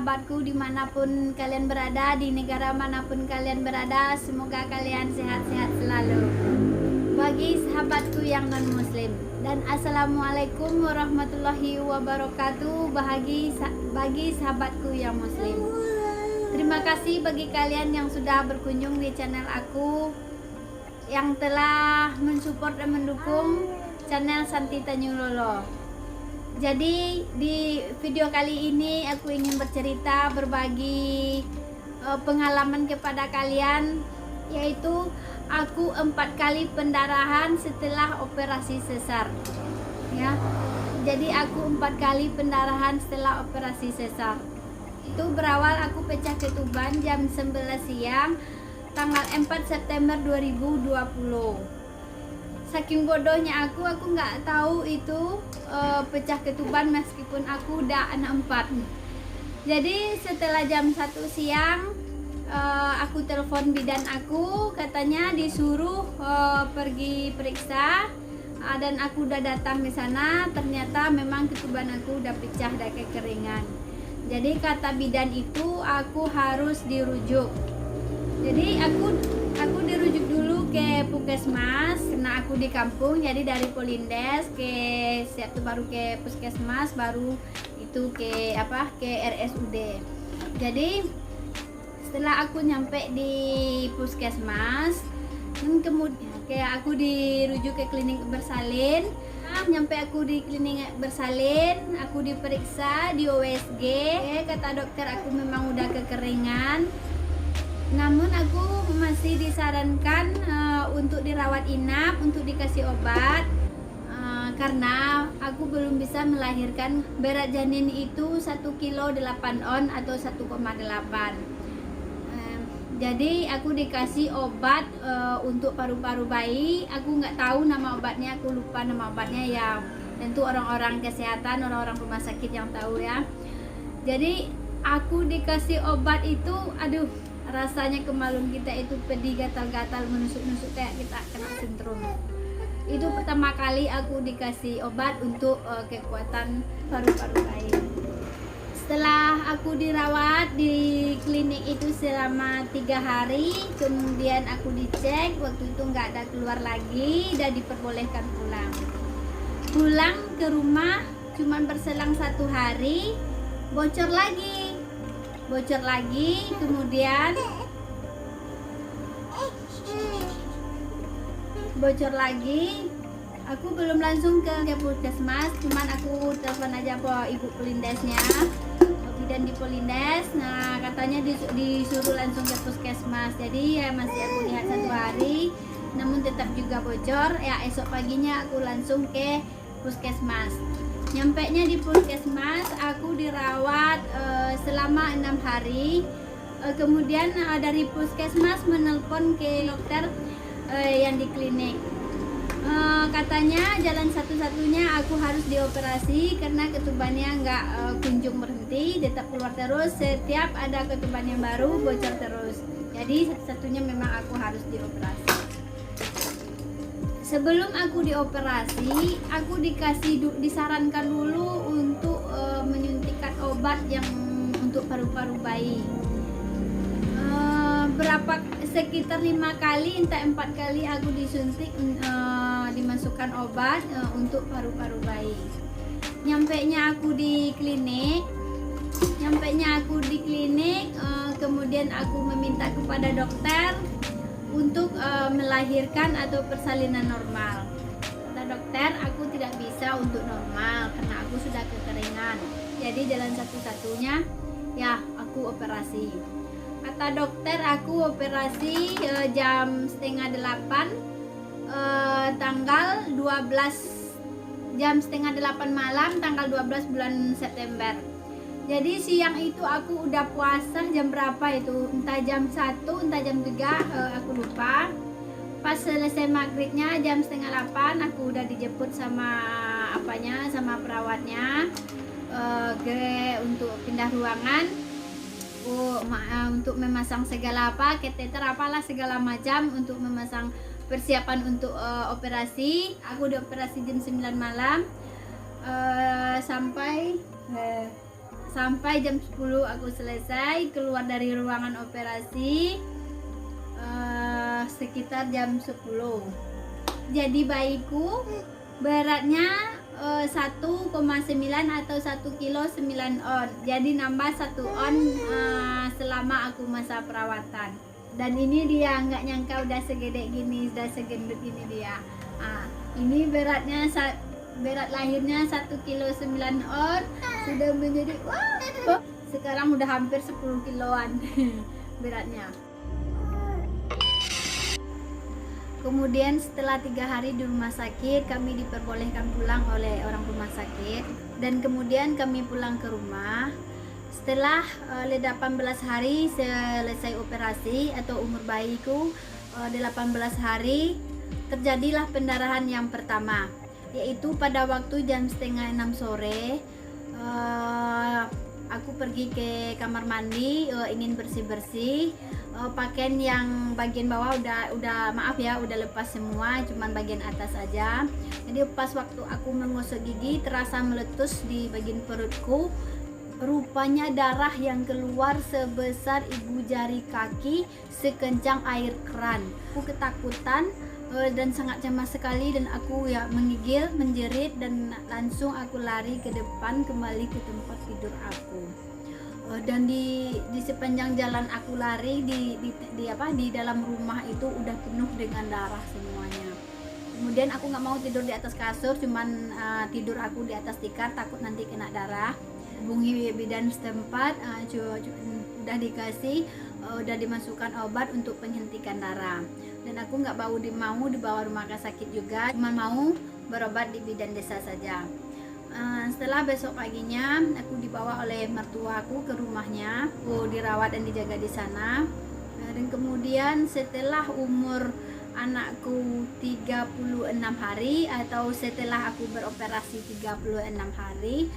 sahabatku dimanapun kalian berada, di negara manapun kalian berada, semoga kalian sehat-sehat selalu. Bagi sahabatku yang non muslim, dan assalamualaikum warahmatullahi wabarakatuh bagi sahabatku yang muslim. Terima kasih bagi kalian yang sudah berkunjung di channel aku, yang telah mensupport dan mendukung channel Santi Tanjung Lolo. Jadi di video kali ini aku ingin bercerita, berbagi pengalaman kepada kalian, yaitu aku 4 kali pendarahan setelah operasi sesar. Ya, jadi aku 4 kali pendarahan setelah operasi sesar. Itu berawal aku pecah ketuban jam 11 siang tanggal 4 September 2020. Saking bodohnya aku nggak tahu itu pecah ketuban meskipun aku udah anak 4. Jadi setelah jam 1 siang aku telepon bidan aku, katanya disuruh pergi periksa, dan aku udah datang ke sana. Ternyata memang ketuban aku udah pecah, udah kekeringan. Jadi kata bidan itu aku harus dirujuk. Jadi aku dirujuk dulu ke puskesmas karena aku di kampung. Jadi dari Polindes ke situ baru ke puskesmas, baru itu ke RSUD. Jadi setelah aku nyampe di puskesmas, kemudian aku dirujuk ke klinik bersalin. Nyampe aku di klinik bersalin, aku diperiksa di USG. Kata dokter aku memang udah kekeringan, namun aku masih disarankan untuk dirawat inap, untuk dikasih obat, karena aku belum bisa melahirkan. Berat janin itu 1 kilo 8 on atau 1,8. Jadi aku dikasih obat untuk paru-paru bayi. Aku nggak tahu nama obatnya, aku lupa nama obatnya ya. Tentu orang-orang kesehatan, orang-orang rumah sakit yang tahu ya. Jadi aku dikasih obat itu, aduh, rasanya kemaluan kita itu pedih, gatal-gatal, menusuk-nusuk kayak kita kena sintrom. Itu pertama kali aku dikasih obat untuk kekuatan paru-paru bayi. Setelah aku dirawat di klinik itu selama 3 hari, kemudian aku dicek, waktu itu nggak ada keluar lagi dan diperbolehkan pulang ke rumah. Cuman berselang 1 hari bocor lagi, kemudian bocor lagi. Aku belum langsung ke puskesmas, cuman aku telepon aja ibu Polindesnya, dan di Polindes. Nah, katanya disuruh langsung ke puskesmas. Jadi ya masih aku lihat 1 hari, namun tetap juga bocor. Ya esok paginya aku langsung ke puskesmas. Nyampenya di puskesmas aku dirawat selama 6 hari. Kemudian dari puskesmas menelpon ke dokter yang di klinik. Katanya jalan satu-satunya aku harus dioperasi karena ketubannya nggak kunjung berhenti, tetap keluar terus. Setiap ada ketuban yang baru bocor terus. Jadi satu-satunya memang aku harus dioperasi. Sebelum aku dioperasi, aku disarankan dulu untuk menyuntikkan obat yang untuk paru-paru bayi. Sekitar 5 kali, entah 4 kali aku disuntik, dimasukkan obat untuk paru-paru bayi. Nyampenya aku di klinik, kemudian aku meminta kepada dokter untuk melahirkan atau persalinan normal. Kata dokter aku tidak bisa untuk normal karena aku sudah kekeringan. Jadi jalan satu-satunya ya aku operasi. Kata dokter aku operasi jam 7:30 tanggal 12, jam 7:30 malam tanggal 12 bulan September. Jadi siang itu aku udah puasa jam berapa itu, entah jam 1 entah jam 3, aku lupa. Pas selesai maghribnya jam 7:30 aku udah dijemput sama perawatnya untuk pindah ruangan, untuk memasang segala kateter apalah segala macam, untuk memasang persiapan untuk operasi. Aku udah operasi jam 9 malam sampai sampai jam 10 aku selesai keluar dari ruangan operasi sekitar jam 10. Jadi bayiku beratnya 1,9 atau 1 kilo 9 on. Jadi nambah 1 on selama aku masa perawatan. Dan ini dia, nggak nyangka udah segede gini, udah segendut gini dia. Ini beratnya berat lahirnya 1 kilo 9 on, sudah menjadi sekarang udah hampir 10 kiloan beratnya. Kemudian setelah 3 hari di rumah sakit, kami diperbolehkan pulang oleh orang rumah sakit. Dan kemudian kami pulang ke rumah. Setelah 18 hari selesai operasi atau umur bayiku 18 hari, terjadilah pendarahan yang pertama, yaitu pada waktu jam setengah 6 sore. Aku pergi ke kamar mandi, ingin bersih-bersih. Pakaian yang bagian bawah udah maaf ya, udah lepas semua, cuman bagian atas aja. Jadi pas waktu aku mengosok gigi, terasa meletus di bagian perutku. Rupanya darah yang keluar sebesar ibu jari kaki, sekencang air keran. Aku ketakutan dan sangat cemas sekali, dan aku ya menggigil, menjerit, dan langsung aku lari ke depan kembali ke tempat tidur aku. Dan di sepanjang jalan aku lari di dalam rumah itu udah penuh dengan darah semuanya. Kemudian aku nggak mau tidur di atas kasur, cuman tidur aku di atas tikar, takut nanti kena darah. Hubungi bidan setempat, udah dikasih, udah dimasukkan obat untuk penghentikan darah. Dan aku nggak mau dibawa rumah sakit juga, cuma mau berobat di bidan desa saja. Setelah besok paginya aku dibawa oleh mertuaku ke rumahnya, aku dirawat dan dijaga di sana. Dan kemudian setelah umur anakku 36 hari atau setelah aku beroperasi 36 hari,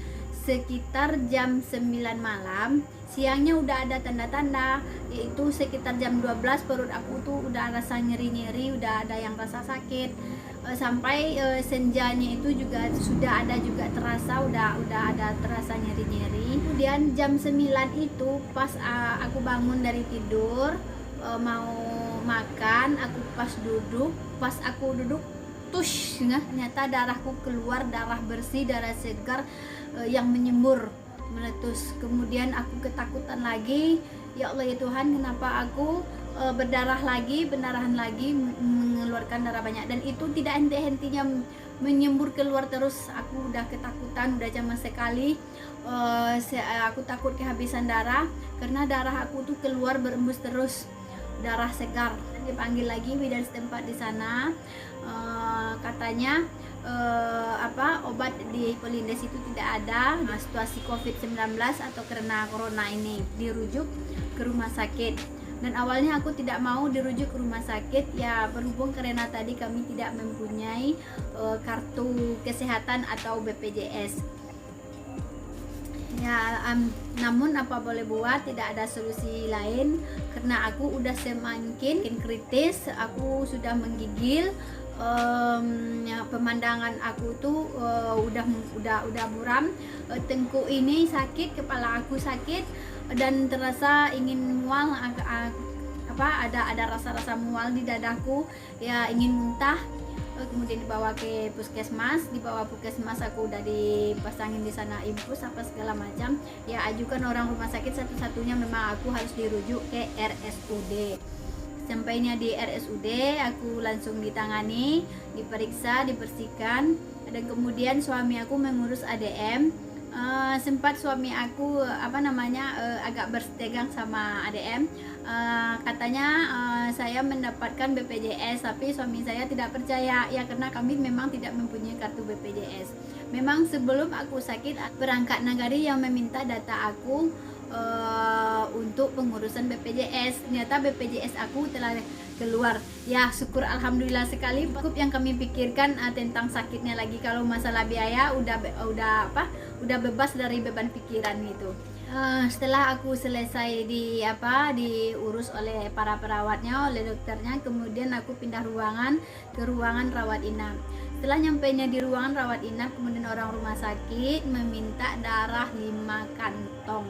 sekitar jam 9 malam, siangnya udah ada tanda-tanda, yaitu sekitar jam 12 perut aku tuh udah rasa nyeri-nyeri, udah ada yang rasa sakit. Sampai senjanya itu juga sudah ada juga terasa, udah ada terasa nyeri-nyeri. Kemudian jam 9 itu pas aku bangun dari tidur, mau makan, aku pas aku duduk tush, ternyata darahku keluar, darah bersih, darah segar yang menyembur, meletus. Kemudian aku ketakutan lagi, ya Allah ya Tuhan, kenapa aku pendarahan lagi, mengeluarkan darah banyak, dan itu tidak henti-hentinya menyembur keluar terus. Aku udah ketakutan, udah cemas sekali. Aku takut kehabisan darah karena darah aku tuh keluar berembus terus, darah segar. Dipanggil lagi bidan setempat di sana, katanya obat di Polindes itu tidak ada. Situasi COVID-19 atau karena corona ini dirujuk ke rumah sakit. Dan awalnya aku tidak mau dirujuk ke rumah sakit, ya berhubung karena tadi kami tidak mempunyai kartu kesehatan atau BPJS. Ya, namun apa boleh buat, tidak ada solusi lain karena aku udah semakin kritis, aku sudah menggigil. Pemandangan aku tuh udah buram, tengkuk ini sakit, kepala aku sakit, dan terasa ingin mual, ada rasa-rasa mual di dadaku, ya ingin muntah. Kemudian dibawa ke puskesmas, aku udah dipasangin di sana infus apa segala macam, ya ajukan orang rumah sakit, satu-satunya memang aku harus dirujuk ke RSUD. Sampainya di RSUD, aku langsung ditangani, diperiksa, dibersihkan, dan kemudian suami aku mengurus ADM. Sempat suami aku agak bertegang sama ADM. Katanya saya mendapatkan BPJS, tapi suami saya tidak percaya, ya karena kami memang tidak mempunyai kartu BPJS. Memang sebelum aku sakit, perangkat nagari yang meminta data aku untuk pengurusan BPJS. Ternyata BPJS aku telah keluar. Ya syukur alhamdulillah sekali. Cukup yang kami pikirkan tentang sakitnya lagi. Kalau masalah biaya udah bebas dari beban pikiran gitu. Setelah aku selesai diurus oleh para perawatnya, oleh dokternya, kemudian aku pindah ruangan ke ruangan rawat inap. Setelah nyampainya di ruangan rawat inap, kemudian orang rumah sakit meminta darah 5 kantong.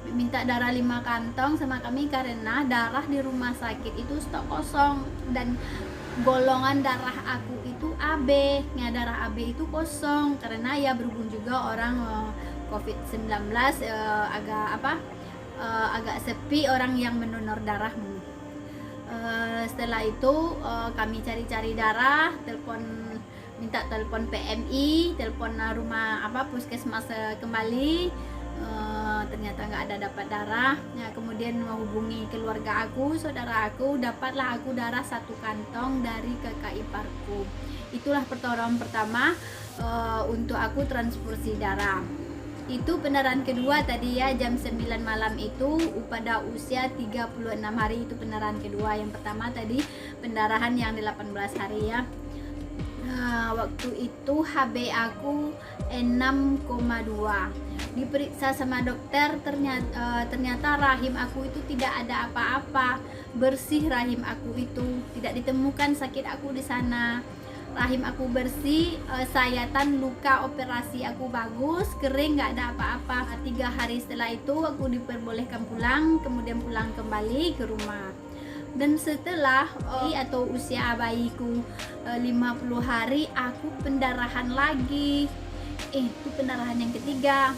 Minta darah 5 kantong sama kami karena darah di rumah sakit itu stok kosong dan golongan darah aku itu AB. Nah, darah AB itu kosong karena ya berhubung juga orang COVID-19 agak sepi orang yang mendonor darah. Setelah itu kami cari-cari darah, minta telepon PMI, telepon rumah puskesmas kembali. Ternyata nggak ada dapat darah. Nah, kemudian menghubungi keluarga aku, saudara aku, dapatlah aku darah 1 kantong dari kakak iparku. Itulah pertolongan pertama untuk aku transfusi darah. Itu pendarahan kedua tadi ya, jam 9 malam itu pada usia 36 hari. Itu pendarahan kedua. Yang pertama tadi pendarahan yang 18 hari ya. Waktu itu HB aku 6,2. Diperiksa sama dokter, ternyata rahim aku itu tidak ada apa-apa, bersih rahim aku itu, tidak ditemukan sakit aku di sana. Rahim aku bersih, sayatan luka operasi aku bagus, kering, nggak ada apa-apa. 3 hari setelah itu aku diperbolehkan pulang, kemudian pulang kembali ke rumah. Dan setelah atau usia bayiku 50 hari, aku pendarahan lagi. Itu pendarahan yang ketiga.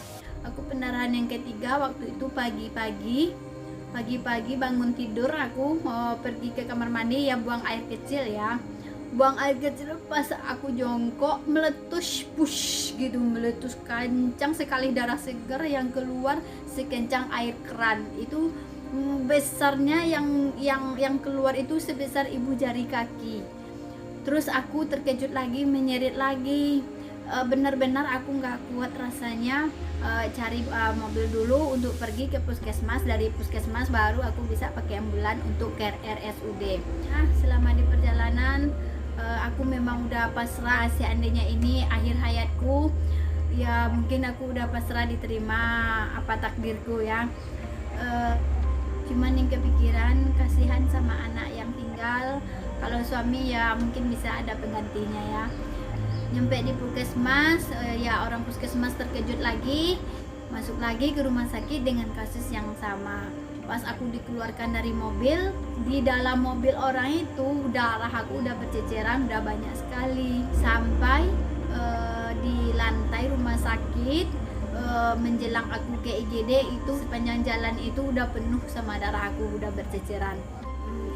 Aku pendarahan yang ketiga waktu itu pagi-pagi bangun tidur, aku mau pergi ke kamar mandi ya, buang air kecil ya. Buang air kecil, pas aku jongkok meletus push gitu, meletus kencang sekali, darah segar yang keluar sekencang air keran. Itu besarnya yang keluar itu sebesar ibu jari kaki. Terus aku terkejut lagi, menyerit lagi. Benar-benar aku nggak kuat rasanya, cari mobil dulu untuk pergi ke puskesmas. Dari puskesmas baru aku bisa pakai ambulan untuk ke RSUD. Selama di perjalanan aku memang udah pasrah, seandainya ini akhir hayatku ya, mungkin aku udah pasrah, diterima apa takdirku ya. Cuman yang kepikiran kasihan sama anak yang tinggal. Kalau suami ya mungkin bisa ada penggantinya ya. Nyampe di puskesmas, ya orang puskesmas terkejut lagi, masuk lagi ke rumah sakit dengan kasus yang sama. Pas aku dikeluarkan dari mobil, di dalam mobil orang itu darah aku udah berceceran, udah banyak sekali. Sampai di lantai rumah sakit, menjelang aku ke IGD itu sepanjang jalan itu udah penuh sama darah aku, udah berceceran.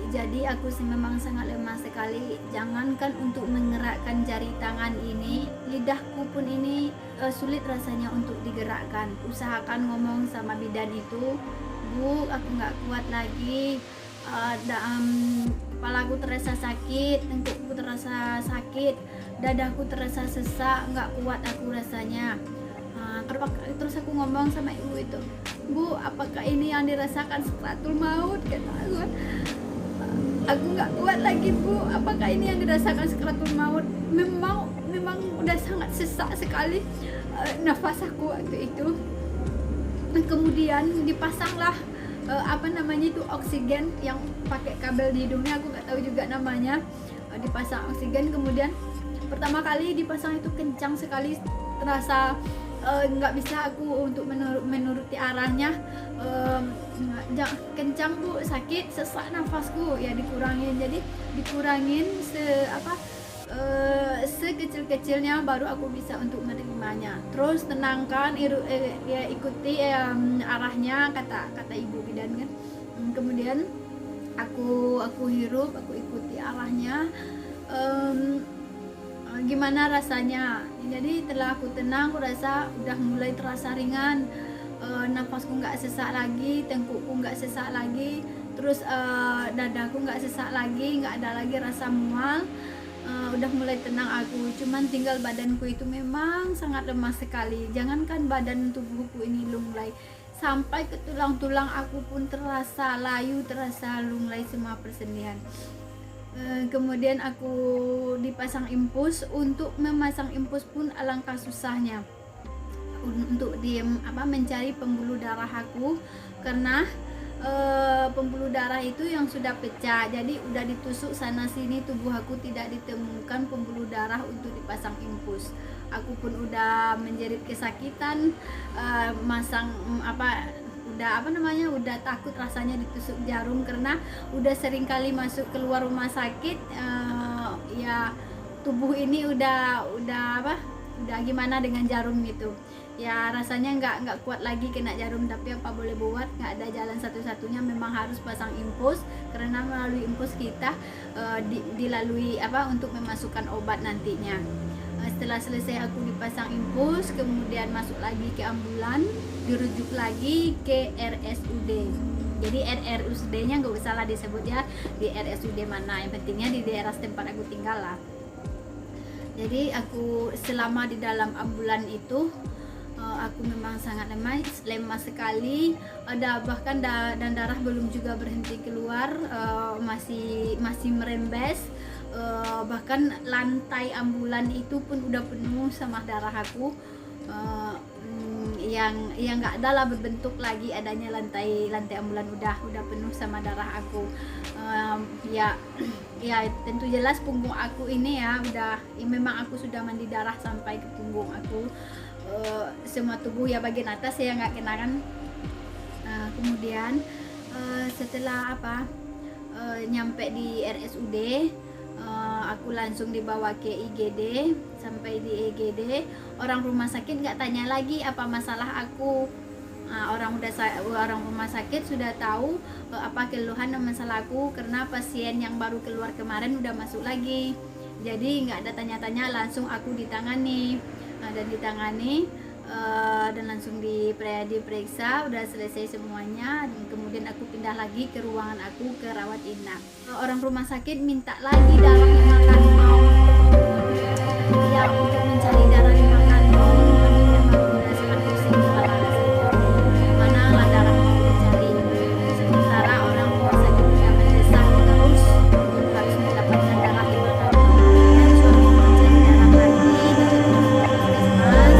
Jadi aku memang sangat lemah sekali. Jangankan untuk menggerakkan jari tangan ini, lidahku pun ini sulit rasanya untuk digerakkan. Usahakan ngomong sama bidan itu, Bu, aku nggak kuat lagi, kepalaku terasa sakit, tengkukku terasa sakit, dadaku terasa sesak, nggak kuat aku rasanya. Terus aku ngomong sama ibu itu, Bu, apakah ini yang dirasakan sakratul maut? Kata aku nggak kuat lagi, Bu, apakah ini yang dirasakan sakratul maut? Memang udah sangat sesak sekali nafas aku waktu itu. Kemudian dipasanglah oksigen yang pakai kabel di hidungnya, aku nggak tahu juga namanya. Dipasang oksigen, kemudian pertama kali dipasang itu kencang sekali, terasa nggak bisa aku untuk menuruti arahnya. Kencang, Bu, sakit, sesak nafasku ya, dikurangin. Jadi dikurangin sekecil-kecilnya baru aku bisa untuk menerimanya. Terus tenangkan, ikuti arahnya, kata ibu bidan kan. Kemudian aku hirup, aku ikuti arahnya. Gimana rasanya? Jadi setelah aku tenang, aku rasa udah mulai terasa ringan. Nafasku nggak sesak lagi, tengkukku nggak sesak lagi, terus dadaku nggak sesak lagi, nggak ada lagi rasa mual. Udah mulai tenang aku. Cuman tinggal badanku itu memang sangat lemah sekali. Jangankan badan tubuhku ini lunglai, sampai ke tulang-tulang aku pun terasa layu, terasa lunglai semua persendian. Kemudian aku dipasang infus. Untuk memasang infus pun alangkah susahnya untuk mencari pembuluh darah aku, karena pembuluh darah itu yang sudah pecah, jadi udah ditusuk sana sini tubuh aku, tidak ditemukan pembuluh darah untuk dipasang infus. Aku pun udah menjerit kesakitan, masang udah takut rasanya ditusuk jarum, karena udah sering kali masuk keluar rumah sakit. Ya tubuh ini udah gimana dengan jarum gitu ya, rasanya nggak kuat lagi kena jarum, tapi apa boleh buat, nggak ada jalan satu-satunya, memang harus pasang infus, karena melalui infus kita dilalui untuk memasukkan obat nantinya. Setelah selesai aku dipasang infus, kemudian masuk lagi ke ambulan, dirujuk lagi ke RSUD. Jadi RSUD nya nggak usah lah disebut ya di RSUD mana, yang pentingnya di daerah tempat aku tinggal lah. Jadi aku selama di dalam ambulan itu aku memang sangat lemah sekali, ada bahkan dan darah belum juga berhenti keluar, masih merembes, bahkan lantai ambulan itu pun udah penuh sama darah aku, yang nggak ada lah berbentuk lagi adanya lantai ambulan, udah penuh sama darah aku. Ya tentu jelas punggung aku ini memang aku sudah mandi darah sampai ke punggung aku, semua tubuh ya bagian atas ya nggak kena kan. Kemudian setelah nyampe di RSUD, aku langsung dibawa ke IGD. Sampai di IGD, orang rumah sakit nggak tanya lagi apa masalah aku. Orang rumah sakit sudah tahu apa keluhan dan masalahku, karena pasien yang baru keluar kemarin udah masuk lagi, jadi nggak ada tanya-tanya, langsung aku ditangani. Dan langsung diperiksa, udah selesai semuanya, dan kemudian aku pindah lagi ke ruangan aku ke rawat inap. Orang rumah sakit minta lagi darah 5 kantong ya, untuk mencari darah 5 kantong. Memang udah sangat pusing kepala rasanya, mana lah darah mau dicari, sementara orang rumah sakit juga mendesak terus harus mendapatkan darah 5 kantong. Dan suami mencari darah lagi dari puskesmas,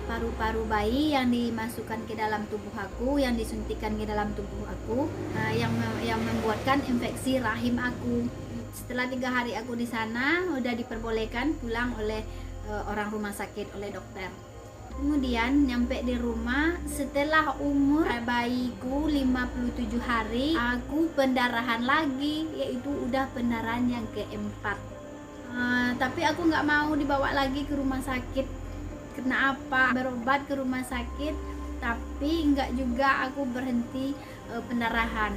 paru-paru bayi yang dimasukkan ke dalam tubuh aku, yang disuntikan ke dalam tubuh aku, yang membuatkan infeksi rahim aku. Setelah 3 hari aku di sana, udah diperbolehkan pulang oleh orang rumah sakit, oleh dokter. Kemudian nyampe di rumah setelah umur bayiku 57 hari, aku pendarahan lagi, yaitu udah pendarahan yang keempat. Tapi aku nggak mau dibawa lagi ke rumah sakit kena apa, berobat ke rumah sakit, tapi enggak juga aku berhenti pendarahan.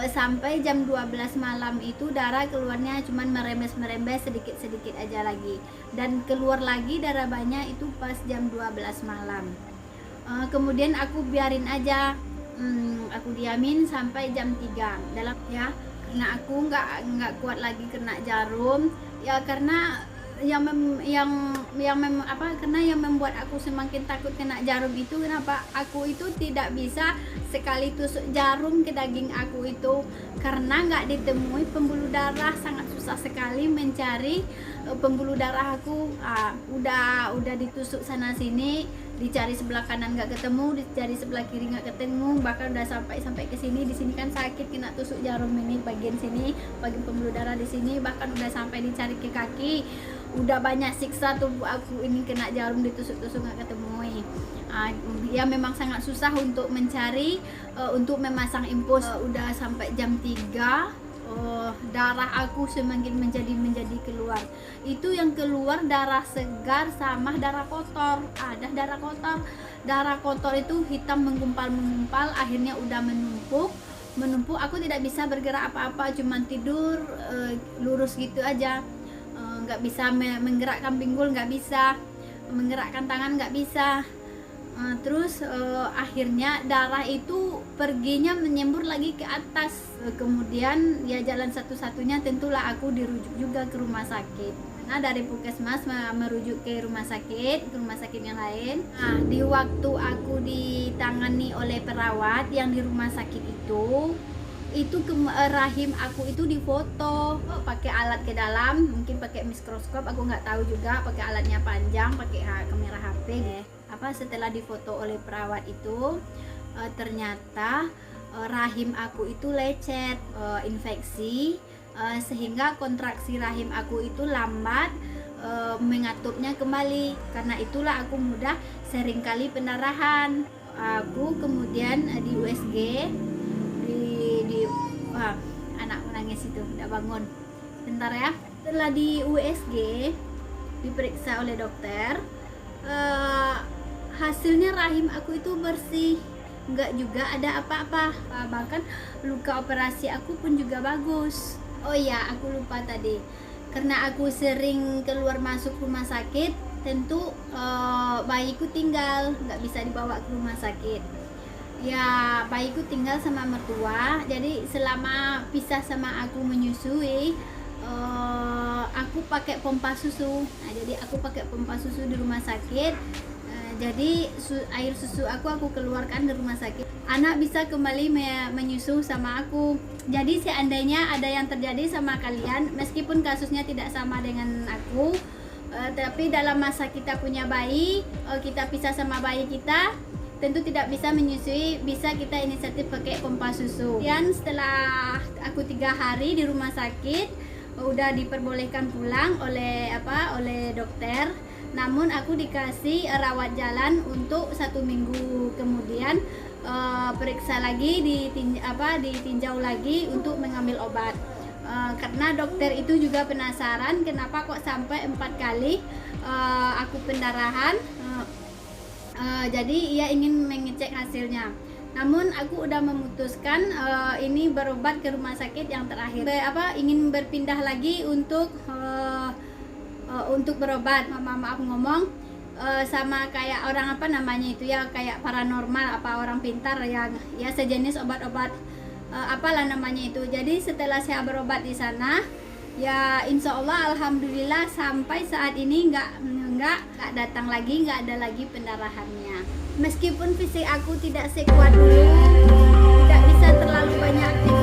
Sampai jam 12 malam itu darah keluarnya cuman merembes-merembes sedikit-sedikit aja lagi, dan keluar lagi darah banyak itu pas jam 12 malam. Kemudian aku biarin aja, aku diamin sampai jam 3 dalam ya, karena aku nggak kuat lagi kena jarum ya, karena karena yang membuat aku semakin takut kena jarum itu, kenapa aku itu tidak bisa sekali tusuk jarum ke daging aku itu, karena nggak ditemui pembuluh darah. Sangat susah sekali mencari pembuluh darah aku. Udah ditusuk sana sini, dicari sebelah kanan nggak ketemu, dicari sebelah kiri nggak ketemu, bahkan udah sampai ke sini. Di sini kan sakit kena tusuk jarum ini, bagian sini, bagian pembuluh darah di sini, bahkan udah sampai dicari ke kaki. Udah banyak siksa tubuh aku ini kena jarum, ditusuk-tusuk nggak ketemu. Ya memang sangat susah untuk mencari, untuk memasang impus. Udah sampai jam 3, darah aku semakin menjadi keluar. Itu yang keluar darah segar sama darah kotor. Ada darah kotor itu hitam menggumpal, akhirnya udah menumpuk. Aku tidak bisa bergerak apa-apa, cuman tidur lurus gitu aja. Nggak bisa menggerakkan pinggul, nggak bisa menggerakkan tangan, nggak bisa. Terus akhirnya darah itu perginya menyembur lagi ke atas. Kemudian ya jalan satu-satunya tentulah aku dirujuk juga ke rumah sakit. Nah, dari puskesmas merujuk ke rumah sakit yang lain. Nah, di waktu aku ditangani oleh perawat yang di rumah sakit itu rahim aku itu difoto pakai alat ke dalam, mungkin pakai mikroskop, aku nggak tahu juga, pakai alatnya panjang, pakai kamera HP. Setelah difoto oleh perawat itu ternyata rahim aku itu lecet, infeksi, sehingga kontraksi rahim aku itu lambat, mengatupnya kembali. Karena itulah aku mudah seringkali pendarahan. Aku kemudian di USG, anakku nangis itu, udah bangun bentar ya. Setelah di USG diperiksa oleh dokter, hasilnya rahim aku itu bersih, nggak juga ada apa-apa, bahkan luka operasi aku pun juga bagus. Oh iya, aku lupa tadi, karena aku sering keluar masuk rumah sakit, tentu bayiku tinggal, nggak bisa dibawa ke rumah sakit. Ya, bayiku tinggal sama mertua, jadi selama pisah sama aku menyusui, aku pakai pompa susu. Nah, jadi aku pakai pompa susu di rumah sakit. Jadi air susu aku keluarkan di rumah sakit. Anak bisa kembali menyusu sama aku. Jadi seandainya ada yang terjadi sama kalian, meskipun kasusnya tidak sama dengan aku, tapi dalam masa kita punya bayi, kita pisah sama bayi kita, tentu tidak bisa menyusui, bisa kita inisiatif pakai pompa susu. Dan setelah aku 3 hari di rumah sakit, udah diperbolehkan pulang oleh dokter. Namun aku dikasih rawat jalan untuk 1 minggu, kemudian periksa lagi, ditinjau lagi untuk mengambil obat. Karena dokter itu juga penasaran kenapa kok sampai 4 kali aku pendarahan. Jadi ia ingin mengecek hasilnya. Namun aku udah memutuskan ini berobat ke rumah sakit yang terakhir. Ingin berpindah lagi untuk berobat. Maaf ngomong, sama kayak orang kayak paranormal, orang pintar yang ya sejenis obat-obat apalah namanya itu. Jadi setelah saya berobat di sana, ya insya Allah alhamdulillah sampai saat ini nggak datang lagi, nggak ada lagi pendarahannya. Meskipun fisik aku tidak sekuat dulu, tidak bisa terlalu banyak aktivitas